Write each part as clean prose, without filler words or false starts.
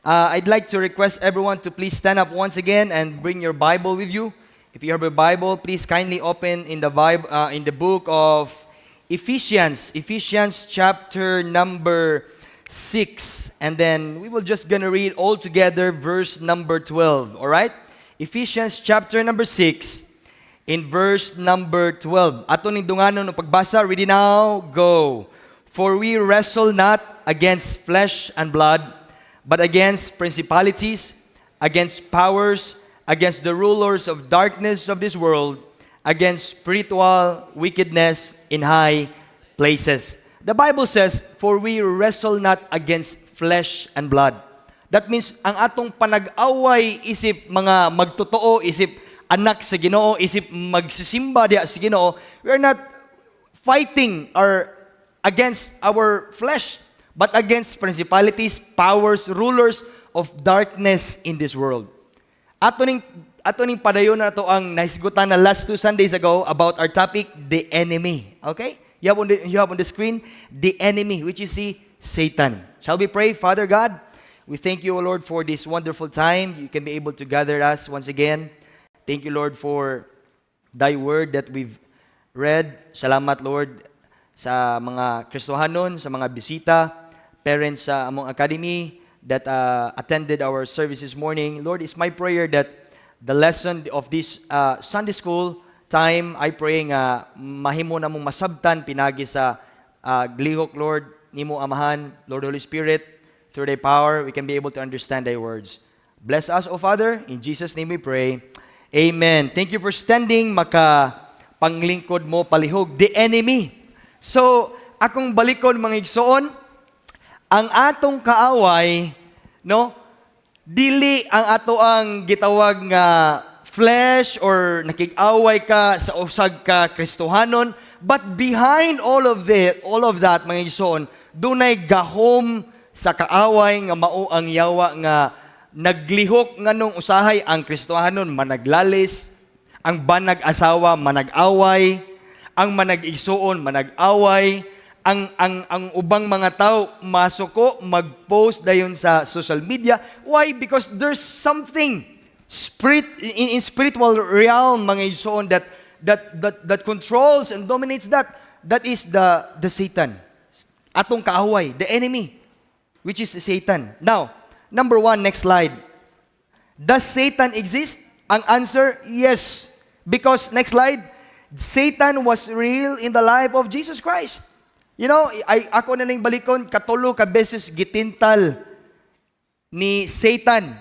I'd like to request everyone to please stand up once again and bring your Bible with you. If you have a Bible, please kindly open in the Bible, in the book of Ephesians, Ephesians chapter number 6, and then we will just gonna read all together verse number 12. All right, Ephesians chapter number 6, in verse number 12. Ato ning dunganon no pagbasa. Ready now, go. For we wrestle not against flesh and blood, but against principalities, against powers, against the rulers of darkness of this world, against spiritual wickedness in high places. The Bible says, for we wrestle not against flesh and blood. That means, ang atong panag-away isip mga magtotoo, isip anak sa Ginoo, isip magsisimba diya sa Ginoo, we are not fighting against our flesh, but against principalities, powers, rulers of darkness in this world. Ato ning padayon na to ang nahisgutan na last 2 Sundays ago about our topic, the enemy. Okay? You have on the screen, the enemy, which you see, Satan. Shall we pray? Father God, we thank you, O Lord, for this wonderful time. You can be able to gather us once again. Thank you, Lord, for thy word that we've read. Salamat, Lord, sa mga Kristohanon, sa mga bisita, parents sa among academy that attended our service this morning. Lord, it's my prayer that the lesson of this Sunday school time, I pray nga mahimo na mong masabtan pinagi sa glihok, Lord, nimo amahan, Lord Holy Spirit, through thy power, we can be able to understand thy words. Bless us, O Father, in Jesus' name we pray. Amen. Thank you for standing, panglingkod mo palihog, the enemy. So, akong balikon mga igsoon, ang atong kaaway, no, dili ang ato ang gitawag nga flesh or nakig-away ka sa usag ka Kristohanon, but behind all of that mga igsoon, dunay gahom sa kaaway nga mao ang yawa nga naglihok nganong usahay ang Kristohanon managlalis, ang banag asawa manag-away, ang manag-igsoon manag-away, ang ubang mga tao masuko mag-post dayon sa social media. Why? Because there's something in spiritual realm mga igsoon that controls and dominates that is the Satan. Atong kaaway, the enemy, which is Satan. Now, number 1, next slide. Does Satan exist? Ang answer, yes. Because, next slide, Satan was real in the life of Jesus Christ. You know, ako na lang balikon, katulo ka beses gitintal ni Satan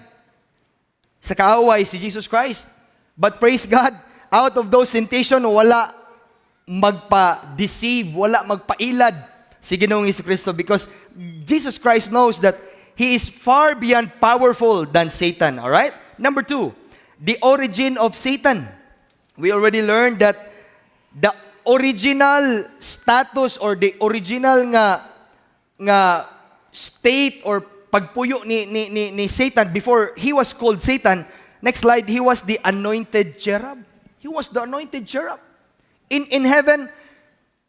sa kaaway si Jesus Christ. But praise God, out of those temptation, wala magpa-deceive, wala magpailad si Ginoong Jesucristo, because Jesus Christ knows that He is far beyond powerful than Satan. All right? Number 2, the origin of Satan. We already learned that the original status or the original nga state or pagpuyo ni Satan before he was called Satan. Next slide, he was the anointed cherub. He was the anointed cherub. In heaven,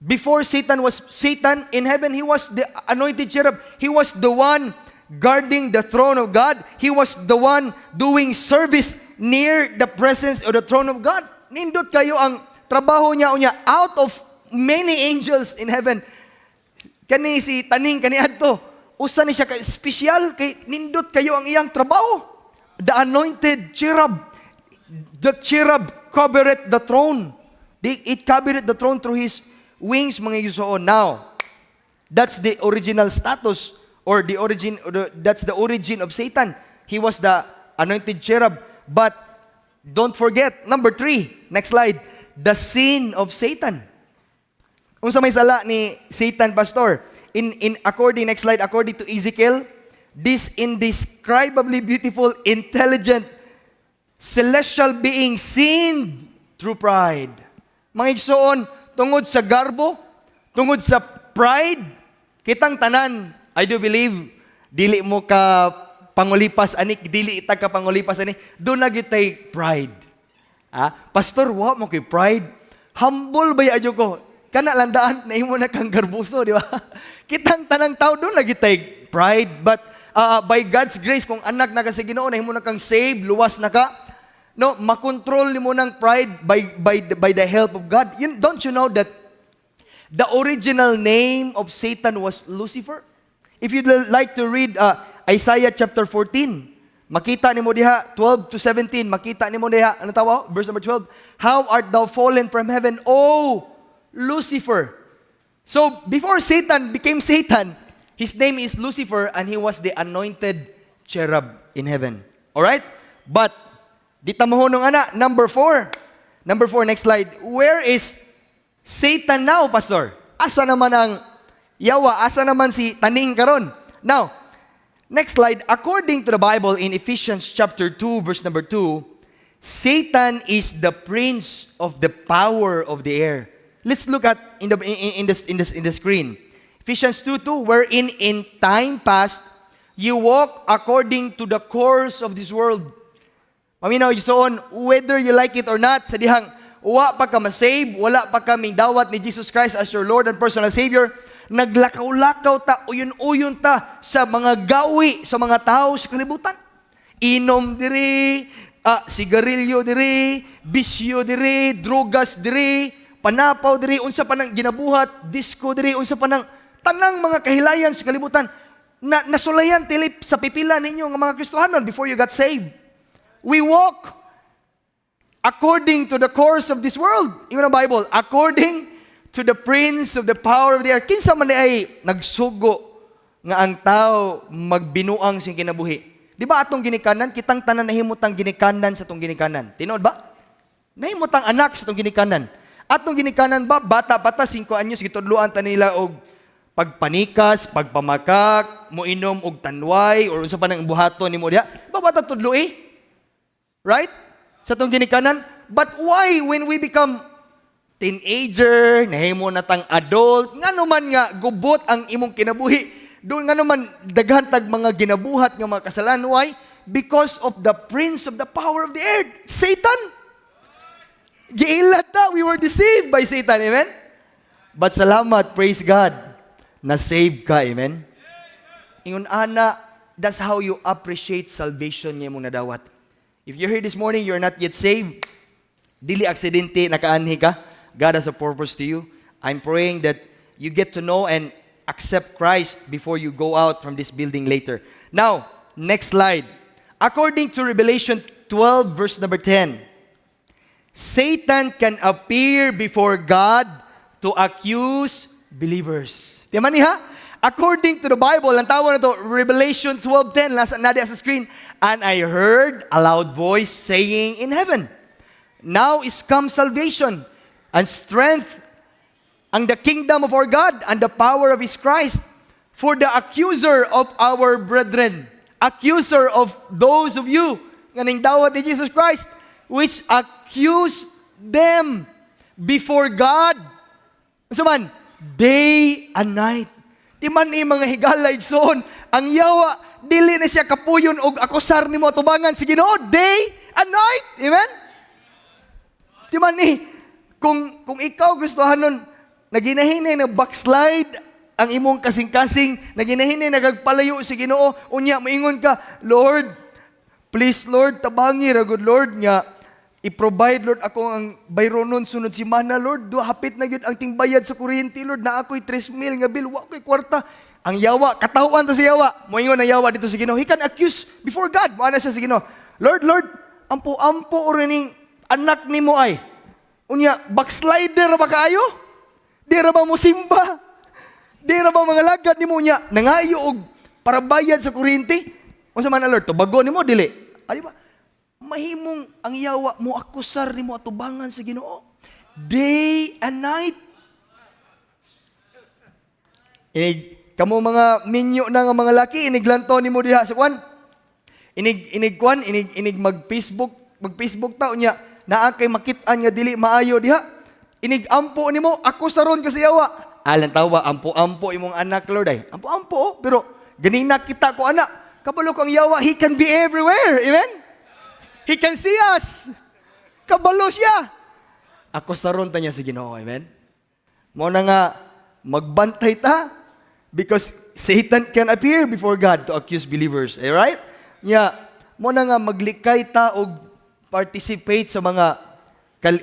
before Satan was Satan, in heaven he was the anointed cherub. He was the one guarding the throne of God. He was the one doing service near the presence of the throne of God. Nindot kayo ang trabaho niya out of many angels in heaven. Kani si taning kani adto, usa ni siya ka special kay nindot kayo ang iyang trabaho. The anointed cherub. The cherub covered the throne. It covered the throne through his wings, mga igsoon. Now, that's the original status or the origin. That's the origin of Satan. He was the anointed cherub. But don't forget, number 3, next slide, the sin of Satan. Unsa may sala ni Satan, pastor? Next slide, according to Ezekiel, this indescribably beautiful, intelligent, celestial being sinned through pride. Mga igsoon, tungod sa garbo, tungod sa pride, kitang tanan, I do believe, dili mo ka pangulipas ani, dili itag ka pangulipas ani, doon na gitay pride. Pastor, wa mo kay pride. Humble ba ya ko? Kana landaan na imo na kang garbuso, di ba? Kitang tanang tao doon lagi tay pride, but by God's grace, kung anak na ka sa Ginoo, nahimo na kang save, luwas na ka, no, makontrol nimo ng pride by the help of God. Don't you know that the original name of Satan was Lucifer? If you'd like to read Isaiah chapter 14, makita nimo diha 12 to 17, makita nimo diha ano tawo? Verse number 12. How art thou fallen from heaven, O Lucifer? So before Satan became Satan, his name is Lucifer and he was the anointed cherub in heaven. All right? But dita mo nung ana, number 4. Number 4, next slide. Where is Satan now, pastor? Asa naman ang yawa? Asa naman si taning karon? Now, next slide. According to the Bible in Ephesians chapter 2 verse number 2, Satan is the prince of the power of the air. Let's look at in the screen. Ephesians 2:2, wherein in time past you walk according to the course of this world. Paminaw isoon, whether you like it or not, sa dihang wa pa ka ma-save, wala pa kaming dawat ni Jesus Christ as your Lord and personal Savior, naglakaw-lakaw ta, uyon-uyon ta sa mga gawi, sa mga tao sa kalibutan. Inom diri, sigarilyo diri, bisyo diri, drogas diri, panapaw diri, unsa pa nang ginabuhat, disco diri, unsa pa nang tanang mga kahilayan sa kalibutan na nasulayan tilip sa pipila ninyo ng mga Kristohanon before you got saved. We walk according to the course of this world. Even the Bible, according to the prince of the power of the air. Kinsa man ay nagsugo nga ang tao magbinuang sing kinabuhi. Di ba atong ginikanan, kitang tanan nahimutang ginikanan sa atong ginikanan. Tinuod ba? Nahimutang anak sa atong ginikanan. Atong ginikanan ba, bata pa ta, 5 anyos, gitudluan ta nila og pagpanikas, pagpamakak, moinom og tanway, or unsa pa nang buhaton nimo diha. Ba bata tudlo eh? Right? Sa atong ginikanan. But why when we become teenager, nahimo na tang adult, ngano man nga gubot ang imong kinabuhi, doon ngano man daghan tag mga ginabuhat nga mga kasalanan. Why? Because of the prince of the power of the air, Satan. Giilat ta, we were deceived by Satan, amen? But salamat, praise God, na save ka, amen? Ingon ana, that's how you appreciate salvation niya mong nadawat. If you're here this morning, you're not yet saved, dili aksidente, nakaanhi ka, God has a purpose to you. I'm praying that you get to know and accept Christ before you go out from this building later. Now, next slide. According to Revelation 12, verse number 10, Satan can appear before God to accuse believers. Tiyaman niya? According to the Bible, ang tawag na to, Revelation 12:10, nasa sa screen, and I heard a loud voice saying in heaven, now is come salvation and strength and the kingdom of our God and the power of His Christ. For the accuser of our brethren, accuser of those of you, nganing dawat ni Jesus Christ, which accuse them before God. So man, day and night. Di man ni mga higalay son, ang yawa, dili na siya kapuyon og akusar nimo tubangan si Ginoo, day and night. Amen? Di man ni, kung ikaw Kristohanon, naginahinay na backslide ang imong kasing-kasing, naginahinay nagagpalayo si Ginoo, unya moingon ka, Lord, please Lord, tabangi ra good Lord nga, i-provide, Lord, ako ang bayronon sunod si Mana, Lord. Hapit na yun ang tingbayad sa kuryente, Lord, na ako'y 3,000 nga bill, wa ko'y kwarta. Ang yawa, katawan ta si yawa. Moingon na yawa dito si Ginoo. He can accuse before God. Maana siya si Ginoo. Lord, Lord, ampo-ampo o rin anak ni mo ay. Unya, backslider ba kayo? Di ra ba mo simba? Di ra ba mga lagad ni mo niya? Nangayo og para bayad sa kuryente? Unsa man na, Lord, tubago ni mo, dili. Di ba? Mahimong ang yawa mo akusar ni mo atubangan sa Ginoo. Day and night. Kamo mga minyo na nga mga laki, iniglanto ni mo diha sa kwan. Inig mag-Facebook ta unya naa kay makitaan nga dili maayo diha. Inig-ampo nimo ako saron kasi yawa. Alang tawa ampo-ampo imong anak Lord ay. Ampo-ampo pero ganina kita ko anak. Kabalo kang yawa, he can be everywhere. Amen? He can see us. Kabalo siya. Ako saron ta niya sa Ginoo. Amen? Mo na nga magbantay ta Because Satan can appear before God to accuse believers. Alright? Mo na nga maglikay ta og participate sa mga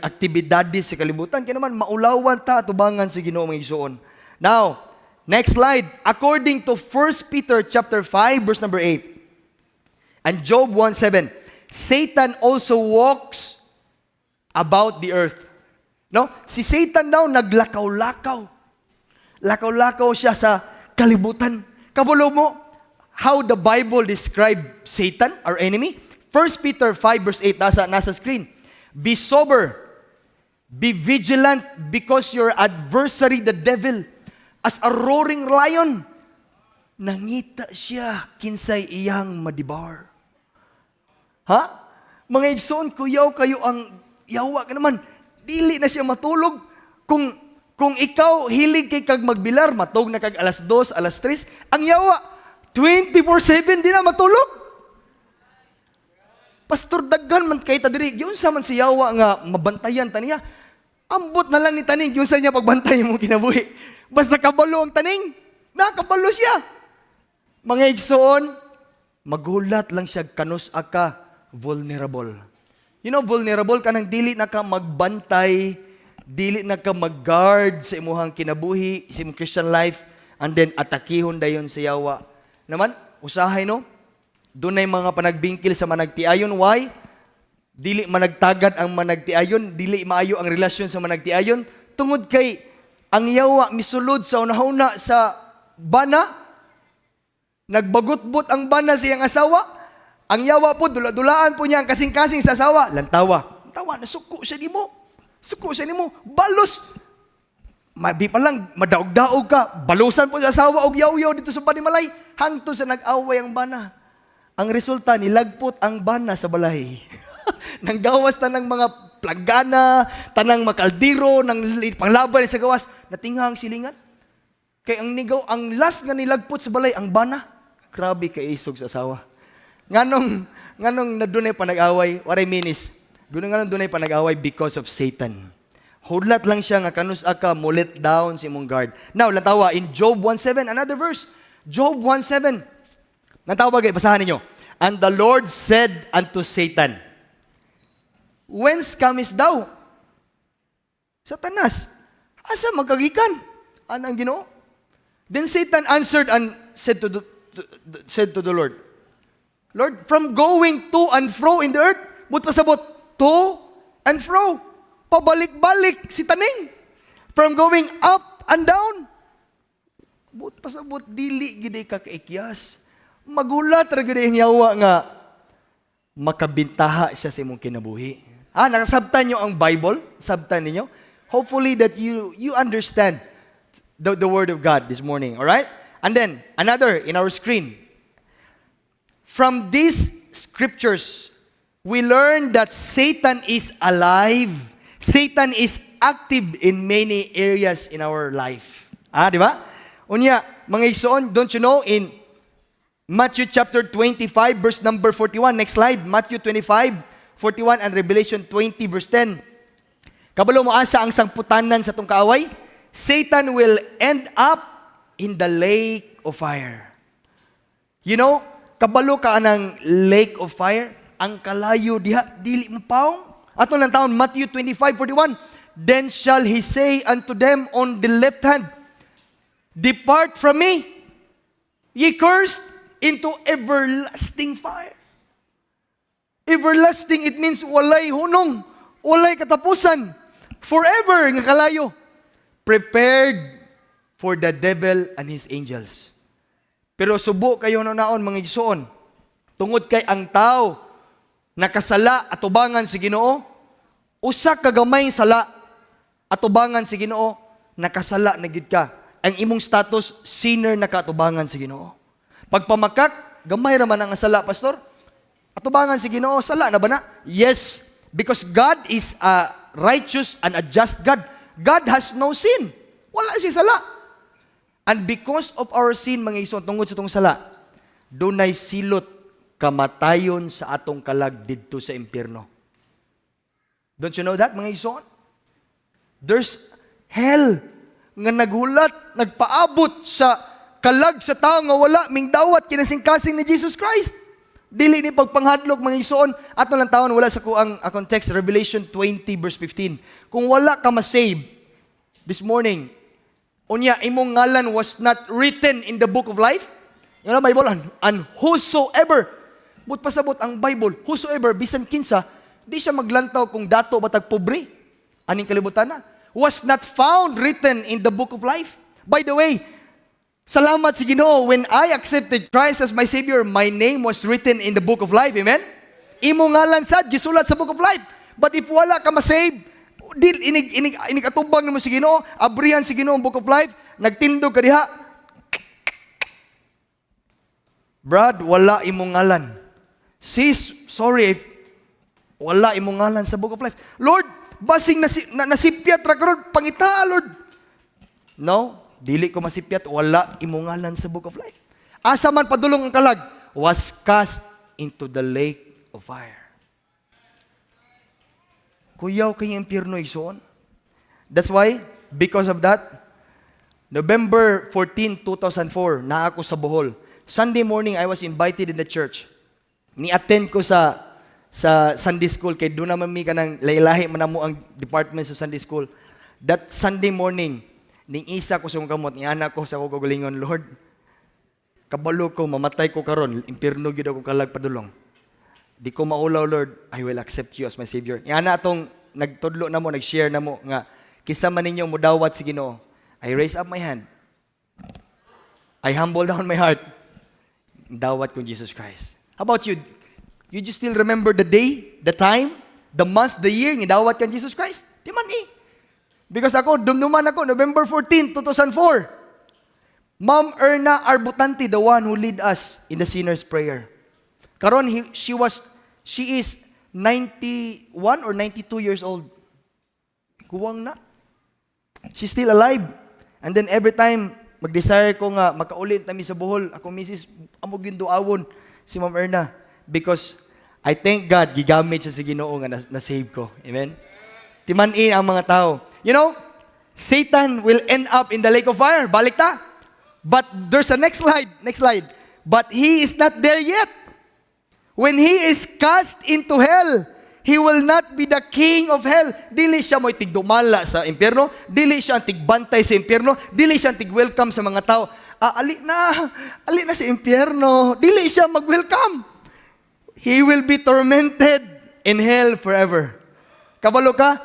aktibidades sa kalibutan. Kaya naman, maulawan ta atubangan sa Ginoo mga igsoon. Now, next slide. According to 1 Peter chapter 5, verse number 8, and Job 1:7, Satan also walks about the earth. No? Si Satan daw naglakaw-lakaw. Lakaw-lakaw siya sa kalibutan. Kabulo mo, how the Bible describe Satan, our enemy? 1 Peter 5 verse 8, nasa screen. Be sober, be vigilant, because your adversary, the devil, as a roaring lion, nangita siya kinsay iyang madibar. Ha? Mga igsoon, kuyaw kayo ang yawa ka naman. Dili na siya matulog. Kung ikaw hilig kay kag magbilar, matog na kag alas 2, alas 3, ang yawa 24/7 di na matulog. Pastor, daghan man kay ta diri, gyud sa man si yawa nga mabantayan taniya. Ambot na lang ni taning gyud sa niya pagbantay mo kinabuhi. Basta kabalo ang taning, nakabalo siya. Mga igsoon, magulat lang siya kanus aka vulnerable. You know, vulnerable ka nang dili na ka magbantay, dili na ka mag-guard sa imuhang kinabuhi, sa imong Christian life, and then atakihon dayon sa yawa. Naman, usahay no? Doon ay mga panagbingkil sa managtiayon. Why? Dili managtagad ang managtiayon, dili maayo ang relasyon sa managtiayon, tungod kay ang yawa misulod sa unahuna sa bana, nagbagot-bot ang bana sa iyang asawa. Ang yawa po, dula-dulaan po niya ang kasing-kasing sa asawa. Lantawa. Lantawa, nasuko siya di mo. Suko siya ni mo. Balos. Mabi pa lang, madaog-daog ka. Balusan po sa asawa og yaw-yaw dito sa panimalay. Hangto sa nag-away ang bana. Ang resulta, nilagpot ang bana sa balay. Nanggawas ta ng mga plagana, tanang makaldiro, ng panglaban sa gawas. Natinghang silingan. Kay ang nigaw, ang last nga nilagpot sa balay, ang bana. Grabe kay isog sa asawa. Nganong na dunay pa nag-away, what I mean is, nga dunay pa nag-away because of Satan. Hudlat lang siya nga kanus aka mo let down si mong guard. Now, lantawa, in Job 1:7, another verse. Job 1:7. Lantawa bagay, basahan ninyo. And the Lord said unto Satan, whence comest thou? Satanas, asa magkagikan? Anang Ginoo? Then Satan answered and said to the Lord, Lord, from going to and fro in the earth, but pasabot, to and fro, pabalik-balik si taning. From going up and down, but pasabot, dili gid ka kaikyas. Magulat ra gid ang yawa nga makabintaha siya sa imong kinabuhi. Nakasabtan niyo ang Bible? Sabtan ninyo? Hopefully that you understand the word of God this morning, all right? And then another in our screen. From these scriptures, we learn that Satan is alive. Satan is active in many areas in our life. Di ba? Unya, mga igsoon, don't you know, in Matthew chapter 25, verse number 41, next slide, Matthew 25, 41, and Revelation 20, verse 10. Kabalo mo asa ang sangputanan sa itong kaaway? Satan will end up in the lake of fire. You know, kabalo ka anang lake of fire, ang kalayo diha, dili mo paong. Ato lang taon, Matthew 25:41, then shall he say unto them on the left hand, depart from me, ye cursed, into everlasting fire. Everlasting, it means walay hunong, walay katapusan, forever nga kalayo, prepared for the devil and his angels. Pero subo kayo naon mga igsoon, tungod kay ang tao nakasala atubangan si Ginoo, usa ka gamay sala atubangan si Ginoo, nakasala na gid ka. Ang imong status sinner na katubangan si Ginoo. Pagpamakak, gamay ra man ang sala, pastor. Atubangan si Ginoo, sala na ba na? Yes, because God is a righteous and a just God. God has no sin. Wala siya sala. And because of our sin, mga igsoon, tungod sa itong sala, dunay silot kamatayon sa atong kalag didto sa impyerno. Don't you know that, mga igsoon? There's hell nga naghulat, nagpaabot sa kalag sa tao nga wala ming dawat kinasing-kasing ni Jesus Christ. Dili ni pagpanghadlok mga igsoon ato lang taon wala sa kuang akong text Revelation 20 verse 15. Kung wala ka ma-save this morning, unya imong ngalan was not written in the book of life. Yung Bible and whosoever but pasabot ang Bible, whosoever bisan kinsa di siya maglantaw kung dato batag pobre. Aning kalibutan na was not found written in the book of life. By the way, salamat si Ginoo, when I accepted Christ as my Savior, my name was written in the book of life. Amen? Imo ngalan sad gisulat sa book of life. But if wala ka ma-save, inig atubang nimo si Ginoo, abrihan si Ginoo ang book of life, nagtindog ka diha. Brad, wala imong ngalan. Sis, sorry, wala imong ngalan sa book of life. Lord, basing nasipyat ra karon pangita, Lord. No, dili ko masipyat, wala imong ngalan sa book of life. Asa man padulong ang kalag, was cast into the lake of fire. Kuyaw kay impyerno igsoon. That's why, because of that, November 14, 2004, na ako sa Bohol. Sunday morning, I was invited in the church. Ni-attend ko sa Sunday school, kay doon naman mi ka ng laylahi manamo ang department sa Sunday school. That Sunday morning, ning isa ko sa kong kamot, ni anak ko sa kong kagalingon, Lord, kabalo ko, mamatay ko karon, impyerno gyud ako kalag padulong. Di ko maulaw, Lord, I will accept you as my Savior. Yana atong nagtudlo na mo, nag-share na mo, nga, kisa man ninyo mudawat si Ginoo, I raise up my hand. I humble down my heart. Dawat ko Jesus Christ. How about you? You just still remember the day, the time, the month, the year, ngidawat ka Jesus Christ? Di man eh. Because ako, dumduman ako, November 14, 2004. Ma'am Erna Arbutante, the one who lead us in the sinner's prayer. Karon, she is 91 or 92 years old. Kuwang na. She's still alive. And then every time, mag-desire ko nga, makaulit kami sa Bohol, ako misis, amog yung duawon, si Ma'am Erna. Because I thank God, gigamit siya sa Ginoo nga na-save ko. Amen? Timanin ang mga tao. You know, Satan will end up in the lake of fire. Balik ta. But there's a next slide. Next slide. But he is not there yet. When he is cast into hell, he will not be the king of hell. Dili siya mo'y tigdumala sa impyerno. Dili siya ang tigbantay sa impyerno. Dili siya ang tig-welcome sa mga tao. Ali na sa impyerno. Dili siya mag-welcome. He will be tormented in hell forever. Kabalo ka,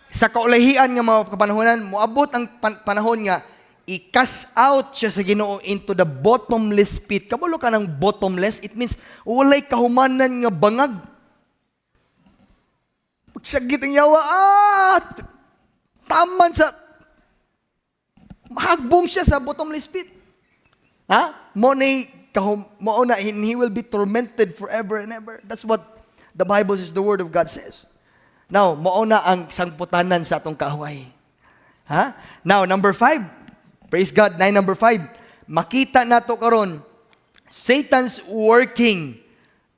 sa kaulahian nga mga kapanahonan, moabot ang panahon nga, i-cast out siya sa Ginoo into the bottomless pit. Kabalo ka ng bottomless, it means walay kahumanan nga bangag. Pagsagit ang yawa, taman sa, mahagbong siya sa bottomless pit. Ha? Mauna, and he will be tormented forever and ever. That's what the Bible says, the Word of God says. Now, mauna ang sangputanan sa atong kaaway. Ha? Now, number 5. Praise God. Number 5. Makita nato karon Satan's working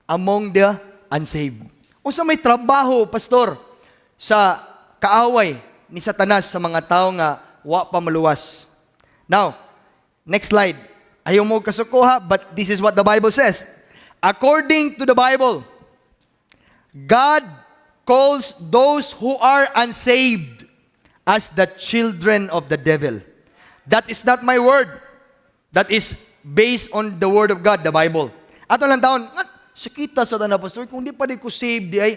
among the unsaved. Unsa may trabaho, pastor, sa kaaway ni Satanas sa mga tao nga wa pa maluwas. Now, next slide. Ayaw mo kasukuha, but this is what the Bible says. According to the Bible, God calls those who are unsaved as the children of the devil. That is not my word. That is based on the Word of God, the Bible. Ato lang taon, sakita sa tanan, pastor, kung di pa di ko saved, di ay,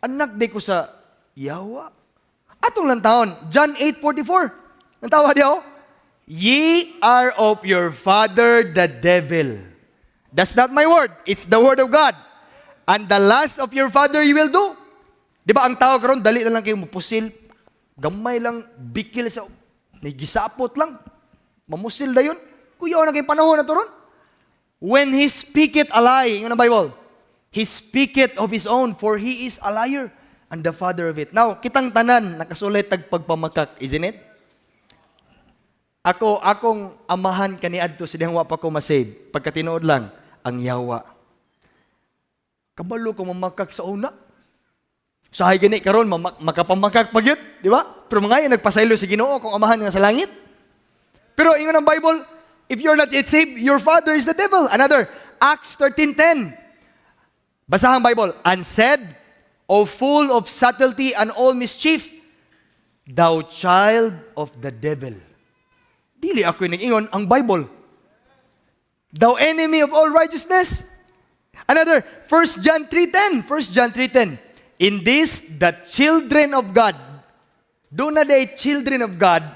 anak di ko sa yawa. Atong lang taon, John 8:44. Nantawa di ako? Ye are of your father the devil. That's not my word. It's the word of God. And the lust of your father you will do. Di ba ang tao karon dali na lang kayo mupusil. Gamay lang, bikil sa, nagisapot lang. Mamusil na yun. Kuya, na kayong panahon na to ron. When he speaketh a lie, yung Bible, he speaketh of his own, for he is a liar and the father of it. Now, kitang tanan, nakasulit tagpagpamakak, isn't it? Akong amahan kaniadto sa dihang wa pa ko masave. Pagkatinuod lang, ang yawa. Kabalo ko mamakak sa una. Sahay gani karon makapamakak pagyud, di ba? Pero mga yan nagpasaylo sa Ginoo kung amahan nga sa langit. Pero ingon ang Bible, if you're not yet saved, your father is the devil. Another, Acts 13:10. Basahang Bible. And said, O full of subtlety and all mischief, thou child of the devil. Dili ako nag-ingon ang Bible. Thou enemy of all righteousness. Another, 1 John 3:10. 1 John 3:10. In this, the children of God, do na they children of God,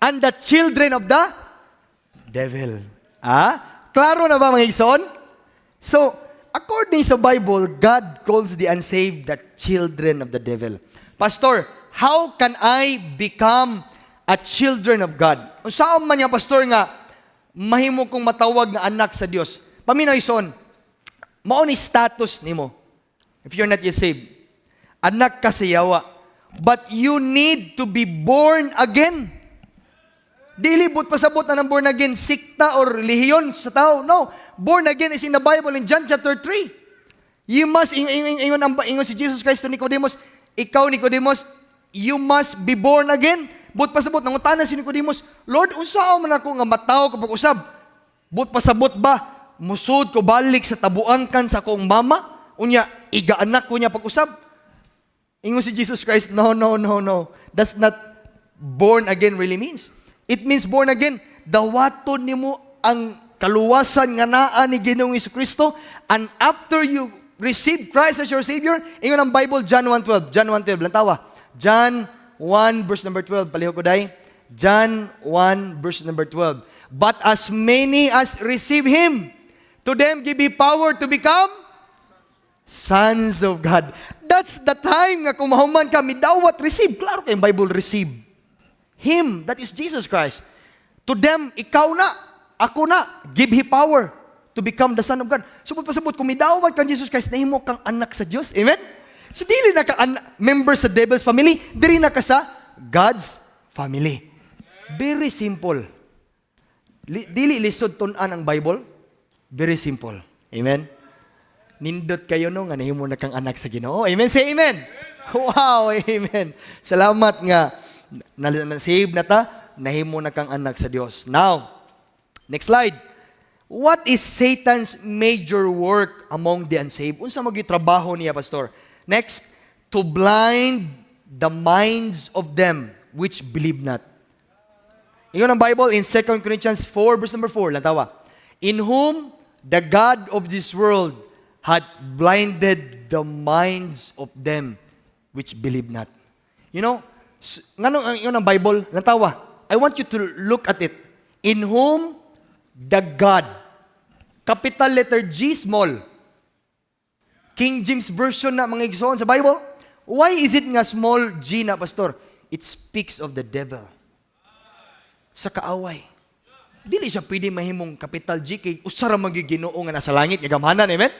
and the children of the devil. Klaro na ba mga igsoon? So, according sa Bible, God calls the unsaved the children of the devil. Pastor, how can I become a children of God? Saan man niya, Pastor, nga mahimo kong matawag nga anak sa Dios? Paminaw ison, mao ni status nimo. If you're not yet saved, anak ka sa Yawa. But you need to be born again. Dili but pasabot na ng born again, sikta or relihiyon sa tao. No, born again is in the Bible in John chapter 3. You must, ingon si Jesus Christ to Nicodemus, ikaw Nicodemus, you must be born again. But pasabot, nangutana si Nicodemus, Lord, unsa man ako nga mataw kapag usab? But pasabot ba, musud ko balik sa tabuangkan sa akong mama? Unya, iga-anak ko niya pag-usab. Ingon si Jesus Christ, no. That's not born again really means. It means born again, dawaton nimo ang kaluwasan nga naa ni Ginoong Jesucristo, and after you receive Christ as your Savior, ingon ang Bible, John 1:12. John 1:12, lantawa. John 1 verse number 12, paliho ko day. John 1 verse number 12. But as many as receive Him, to them give He power to become sons of God. That's the time nga kung mahuman kami dawat receive. Klaro kayong Bible receive. Him, that is Jesus Christ. To them, ikaw na, ako na, give He power to become the Son of God. Subot pasabot, kung midawat kang Jesus Christ, nahimo kang anak sa Diyos. Amen? So, dili na ka member sa devil's family, dili na ka sa God's family. Very simple. Dili lisod tunan ang Bible. Very simple. Amen? Nindot kayo no, nga nahimo na kang anak sa Ginoo. Amen? Say amen. Wow, amen. Salamat nga. Na-save na ta, nahimo na kang anak sa Dios. Now, next slide. What is Satan's major work among the unsaved? Unsa mo gitrabaho niya, Pastor? Next, to blind the minds of them which believe not. Ingon ang Bible in 2 Corinthians 4 verse number 4, lantawa. In whom the God of this world had blinded the minds of them which believe not. You know, nganong ang Bible, lantawa. I want you to look at it. In whom the God, capital letter G, small. King James Version na mga igsoon sa Bible. Why is it nga small G na, Pastor? It speaks of the devil. Sa kaaway. Dili siya pwede mahimong capital G kay usara magiginoo nga nasa langit nga gamhanan, amen?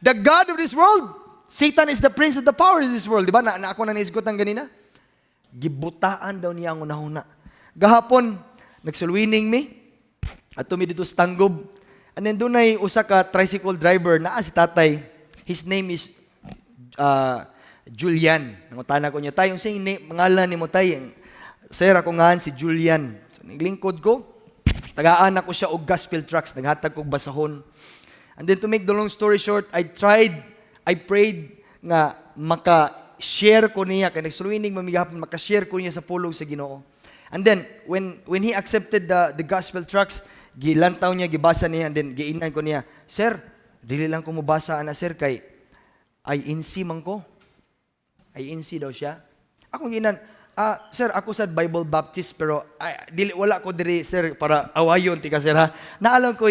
The God of this world. Satan is the prince of the power of this world. Di ba? Na ako na naisgot ang ganina. Gibutaan daw niya ang unahuna. Gahapon, nagsulwining mi. At tumi dito sa Tanggob. And then doon ay usa ka tricycle driver na si tatay. His name is Julian. Nangutana ko niya, tayo, yung pangalan ni mo tayo. Sir, ako nga si Julian. So, naglingkod ko. Tagaan ako siya og gospel tracts. Naghatag kong basahon. And then to make the long story short, I prayed nga maka-share ko niya, kaya nagsuluinig mamigahapon, maka-share ko niya sa pulong sa Ginoo. And then, when he accepted the gospel tracts, gilantaw niya, gibasa niya, and then giinan ko niya, Sir, dili lang ko mabasa, sir, kay INC man ko. INC daw siya. Ako ginan, sir, ako sa Bible Baptist, pero wala ko diri, sir, para awayon, tika, sir, ha? Naalam ko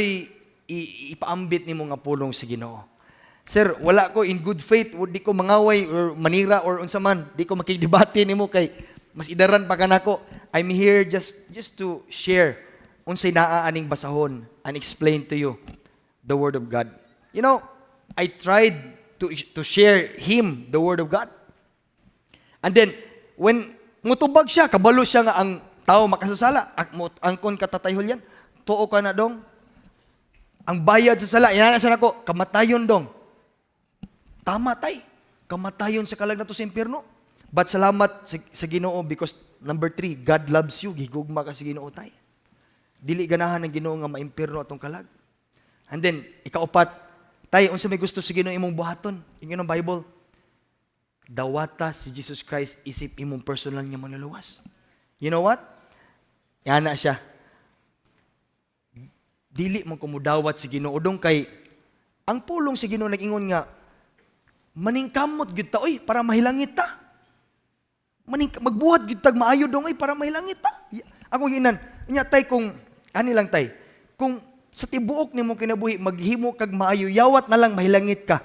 ipaambit ni mo nga pulong sa Ginoo. Sir, wala ko in good faith, di ko mangaway or manira or unsa man, di ko makidebate nimo kay mas idaran pa kanako. I'm here just to share unsay naa aning basahon and explain to you the word of God. You know, I tried to share him the word of God. And then when mutubag siya, kabalo siya nga ang tao makasasala, angkon katatayhol yan, tuo ka na dong. Ang bayad sa sala, inana siya nako, kamatayon dong. Tama tay, kamatayon sa kalag na to sa impyerno. But salamat sa Ginoo because number 3, God loves you, gigugma ka sa Ginoo tay. dili ganahan ng Ginoo nga maimpirno atong kalag. And then ikaupat, tay unsa may gusto sa Ginoo imong buhaton? Ingon ang Bible, dawata si Jesus Christ isip imong personal nga manluluwas. You know what? Yana siya. Dili man ko mudawat si Ginoo dong kay ang pulong si Ginoo nag-ingon nga maningkamot gyud ta oy para mahilangit ta. Magbuhat gyud tag maayo dong oy para mahilangit ta. Ako ginan, nya tay kung ani lang tay. Kung sa tibuok nimo kinabuhi maghimo kag maayo yawat na lang mahilangit ka.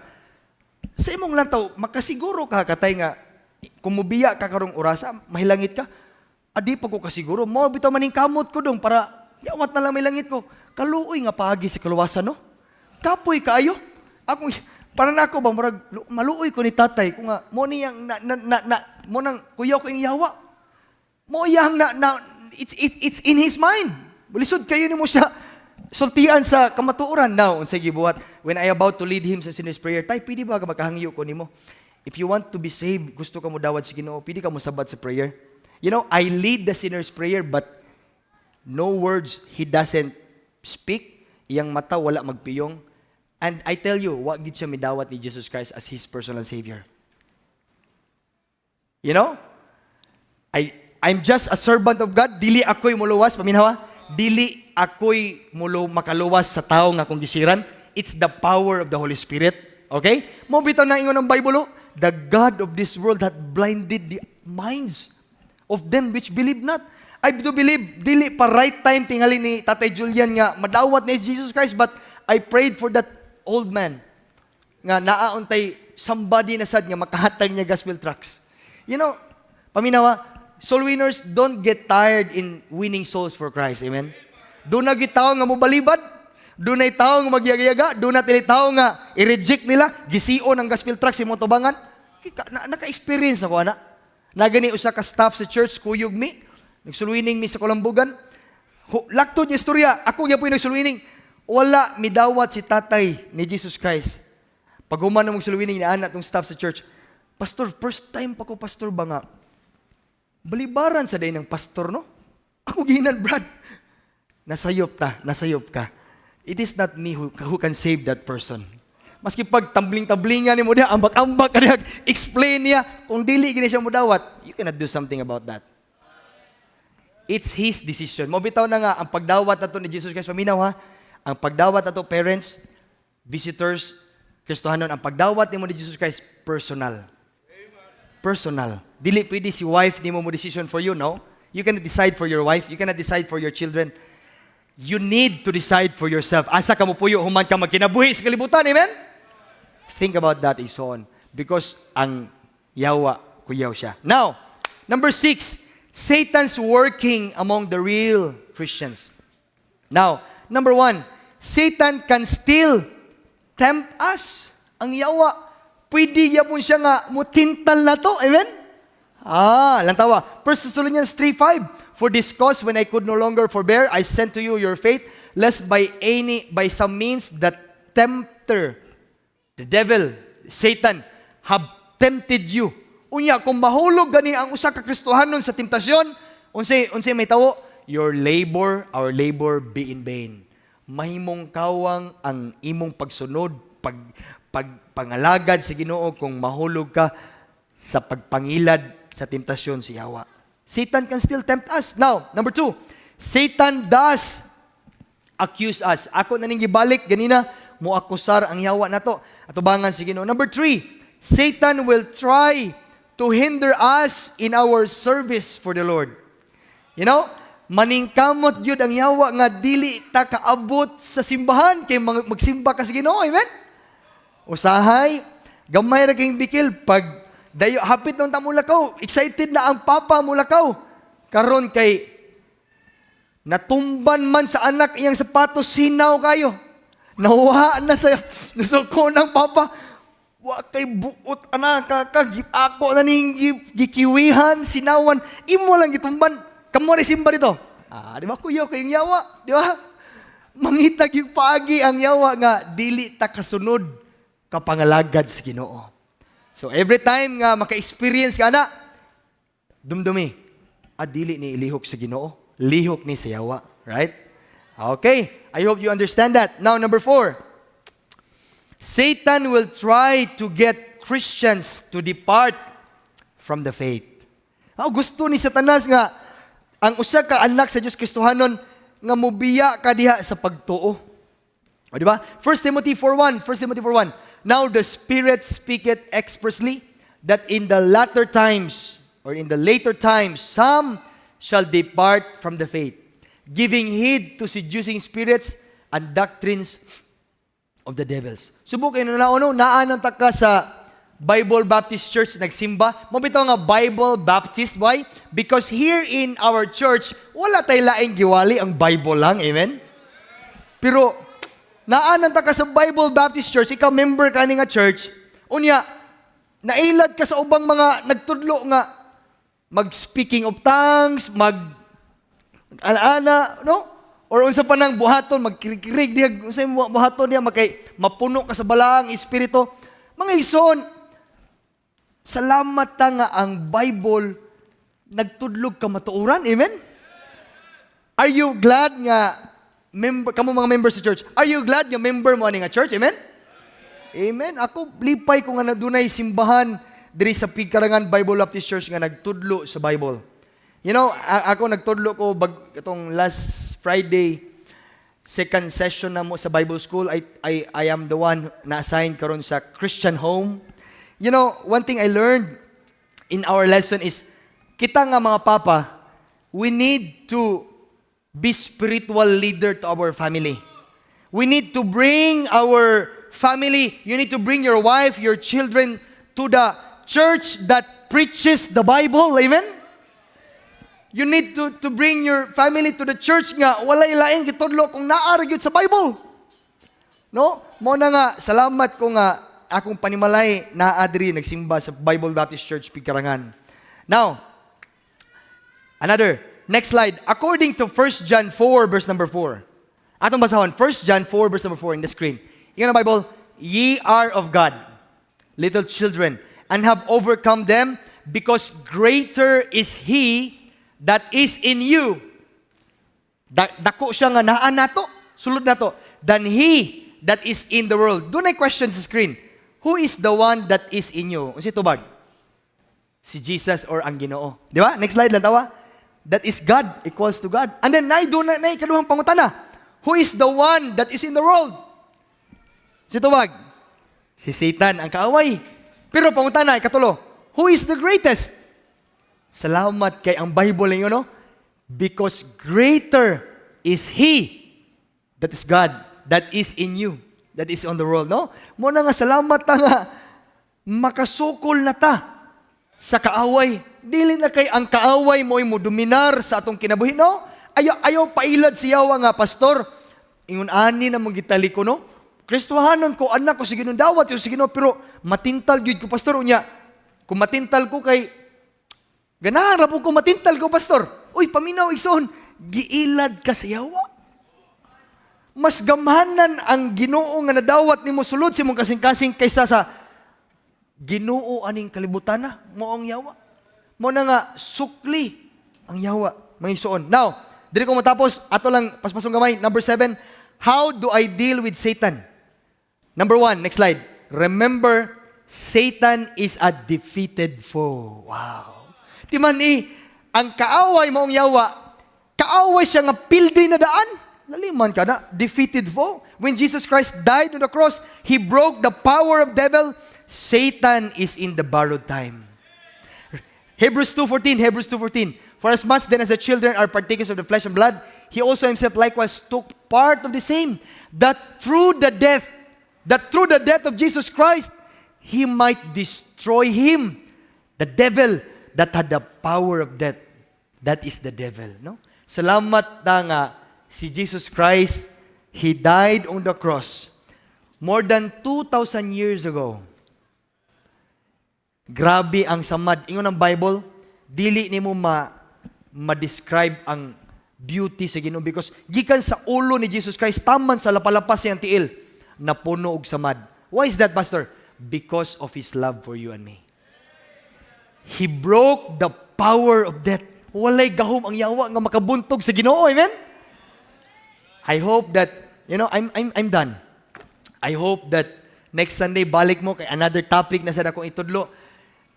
Sa imong lantaw makasiguro ka katay nga kung mubiya ka karong orasa mahilangit ka. Adi pa ko kasiguro mo bitaw maningkamot ko dong para yawat na lang mahilangit ko. Kaluoy nga paagi sa kaluwasan no. Kapoy kaayo. Ako para nako ba murag maluoy ko ni tatay kung nga mo niyang mo nang kuyaw ko ing yawa. Mo yang it's in his mind. Bulisod kayo nimo siya sultian sa kamatuoran now unsay gibuhat when I about to lead him sa sinner's prayer. Tay pidi ba ka makahangyo ko nimo? If you want to be saved, gusto ka mo dawat sa Ginoo, pidi ka mo sabat sa prayer. You know, I lead the sinner's prayer but no words he doesn't speak. Iyang mata wala magpiyong. And I tell you, wa gid siya midawat ni Jesus Christ as his personal savior. You know? I'm just a servant of God. Dili ako'y muluwas, paminhawa. Dili ako'y makaluwas sa tao nga akong gisiran. It's the power of the Holy Spirit. Okay? Mo bitaw na ingon ng Bible, the God of this world hath blinded the minds of them which believe not. I do believe, dili pa right time tingali ni Tatay Julian nga madawat ni Jesus Christ, but I prayed for that old man nga naauntay somebody na sad nga makahatag niya gospel tracts. You know, paminawa, soul winners don't get tired in winning souls for Christ. Amen? Doon na gitaw nga mobalibad, doon na itaw nga magyagayaga, doon na tilitaw nga i-reject nila, gisio ng gospel tracts imong tubangan. Naka-experience ako, ana. Nagani usa ka staff sa church, kuyog mi, nagsulwining mi sa Kulambugan. Laktod niya istorya, ako gyapon nagsulwining. Wala midawat si tatay ni Jesus Christ. Pag human na magsulwining na anak tong staff sa church, Pastor, first time pa ko pastor ba nga? Balibaran sa day ng pastor, no? Ako ginan, Brad. Nasayop ka. It is not me who can save that person. Maski pag tambling-tablingan ni mo niya, ambak-ambak ka niya, explain niya, kung dili gini siya mo dawat, you cannot do something about that. It's his decision. Mobitaw na nga, ang pagdawat na to ni Jesus Christ, paminaw ha, ang pagdawat na to, parents, visitors, Kristohanon, ang pagdawat ni mo ni Jesus Christ, personal. Personal. Dili pwede si wife ni mo decision for you, no? You cannot decide for your wife. You cannot decide for your children. You need to decide for yourself. Asa ka mo puyo, human ka magkinabuhi sa kalibutan, amen? Think about that, Ison. Because ang yawa, kuyaw siya. Now, number 6, Satan's working among the real Christians. Now, number 1, Satan can still tempt us. Ang yawa, pwede yapon siya nga mutintal na to. Amen? Lantawa. 1 Thessalonians 3:5. For this cause, when I could no longer forbear, I sent to you your faith, lest by some means the tempter, the devil, Satan, have tempted you. Unya, kung mahulog gani ang usa ka Kristohanon sa temptasyon, unsay may tawo, our labor be in vain. Mahimong kawang ang imong pagsunod, pangalagad sa Ginoo kung mahulog ka sa pagpangilad sa temptasyon si Yawa. Satan can still tempt us. Now, number 2, Satan does accuse us. Ako na ning gibalik ganina, mo akusar ang Yawa nato. Atubangan si Ginoo. Number 3, Satan will try to hinder us in our service for the Lord. You know, maningkamot yun ang Yawa nga dili ta kaabot sa simbahan kay magsimba ka sa Ginoo, amen? Usahay, gamay ra kayong bikil pag dayo hapit nung tamulakaw, excited na ang papa mulakaw. Karon kay natumban man sa anak iyang sapatos, sinaw kayo. Nahuha na sa nasuko ng papa. Wa kay buot anak ako na ning gikiwihan, sinawan, imo lang gitumban. Kamo rin simba dito. Di ba kuya kayong Yawa? Di ba? Mangitag yung paagi ang Yawa nga, dili ta kasunod kapangalagad sa Ginoo. So every time nga maka-experience ka na, dumdumi, dili ni ilihok sa Ginoo, lihok ni sa Yawa. Right? Okay, I hope you understand that. Now, number 4. Satan will try to get Christians to depart from the faith. Gusto ni Satanas nga ang usa ka anak sa Dios Kristohanon nga mobiya ka diha sa pagtuo. O di ba? 1 Timothy 4:1. Now the Spirit speaketh expressly that in the latter times or in the later times some shall depart from the faith, giving heed to seducing spirits and doctrines of the devils. Subok kayo na naanan ta ka sa Bible Baptist Church nagsimba. Mo bitaw nga Bible Baptist. Why? Because here in our church, wala tay laing giwali, ang Bible lang. Amen? Pero, naanan ta ka sa Bible Baptist Church, ikaw member ka ni nga church, unya, nailad ka sa ubang mga nagtudlo nga, mag-speaking of tongues, mag-alaana, no? Or unsa pa nang buhaton, magkirig diha, unsa yung buhaton diha, mapuno ka sa balaang espiritu. Mga ison, salamat ta nga ang Bible nagtudlog ka matuuran. Amen? Are you glad nga kamo mga members sa church? Are you glad nga member mo ani nga church? Amen? Amen. Ako lipay ko nga dunay simbahan diri sa Pigkarangan Bible Baptist Church nga nagtudlo sa Bible. You know, ako nagtudlo ko itong last Friday, second session na mo sa Bible school. I am the one na assigned karon sa Christian home. You know, one thing I learned in our lesson is, kita nga mga papa, we need to be spiritual leader to our family. We need to bring our family, you need to bring your wife, your children to the church that preaches the Bible. Amen? You need to bring your family to the church nga walay laing gitudlo kung naara gyud sa Bible. No? Mo na nga salamat ko nga akong panimalay naa diri nagsimba sa Bible Baptist Church Pigkarangan. Now, next slide. According to 1 John 4 verse number 4. Atong basahon 1 John 4 verse number 4 in the screen. Ingon ang Bible, ye are of God, little children, and have overcome them, because greater is He that is in you. Dako siya nga naa nato, sulod nato, than he that is in the world. Doon ay question sa screen. Who is the one that is in you? Unsa tubag? Si Jesus or ang Ginoo. Di ba? Next slide lang tawa. That is God equals to God. And then doon na ikaduhang pangutana. Who is the one that is in the world? Si tubag? Si Satan ang kaaway. Pero pangutana ikatulo. Who is the greatest? Salamat kay ang Bible ninyo, no? Because greater is He, that is God, that is in you, that is on the world, no? Muna nga salamat na nga, makasukol na ta sa kaaway. Dili na kay ang kaaway mo dominar sa atong kinabuhi, no? Ayaw pailad siyawa nga, pastor, ingon ani na mong gitali ko, no? Kristohanon ko, anak ko, sige nung dawat, sige no, pero matintal yun ko, pastor, unya, kung matintal ko kay, ganahan po kung matintal ko, pastor, uy, paminaw, igsoon, giilad ka sa yawa. Mas gamhanan ang Ginoo nga nadawat nimo sulod si mong kasing-kasing kaysa sa Ginoo aning kalibutan na, mo ang yawa. Mo na nga, sukli ang yawa, mga igsoon. Now, dili ko matapos, ato lang, paspasong gamay, number 7, how do I deal with Satan? Number 1, next slide. Remember, Satan is a defeated foe. Wow. Timan ang kaaway mo ang yawa, kaaway siya nga pildi na daan. Laliman ka na, defeated foe. When Jesus Christ died on the cross, He broke the power of devil. Satan is in the borrowed time. Hebrews 2:14. For as much then as the children are partakers of the flesh and blood, He also Himself likewise took part of the same, that through the death of Jesus Christ, He might destroy him, the devil that had the power of death. That is the devil, no? Salamat na nga si Jesus Christ, He died on the cross more than 2,000 years ago. Grabe ang samad. Ingon ang Bible, dili nimo ma-describe ang beauty sa Ginoo because gikan sa ulo ni Jesus Christ taman sa lapalapas siyang tiil napuno og samad. Why is that, pastor? Because of His love for you and me. He broke the power of death. Walay gahom ang yawa nga makabuntog sa Ginoo. Amen? I hope that, I'm done. I hope that next Sunday, balik mo kay another topic na sa dakong itudlo.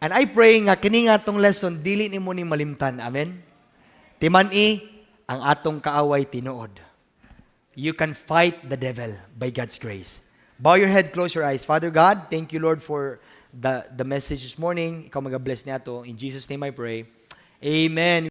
And I pray nga, kini nga atong lesson, dili ni mo ni malimtan. Amen? Timan-i, ang atong kaaway tinuod. You can fight the devil by God's grace. Bow your head, close your eyes. Father God, thank you, Lord, for the message this morning. Ikaw mag-bless niya to. In Jesus' name I pray. Amen.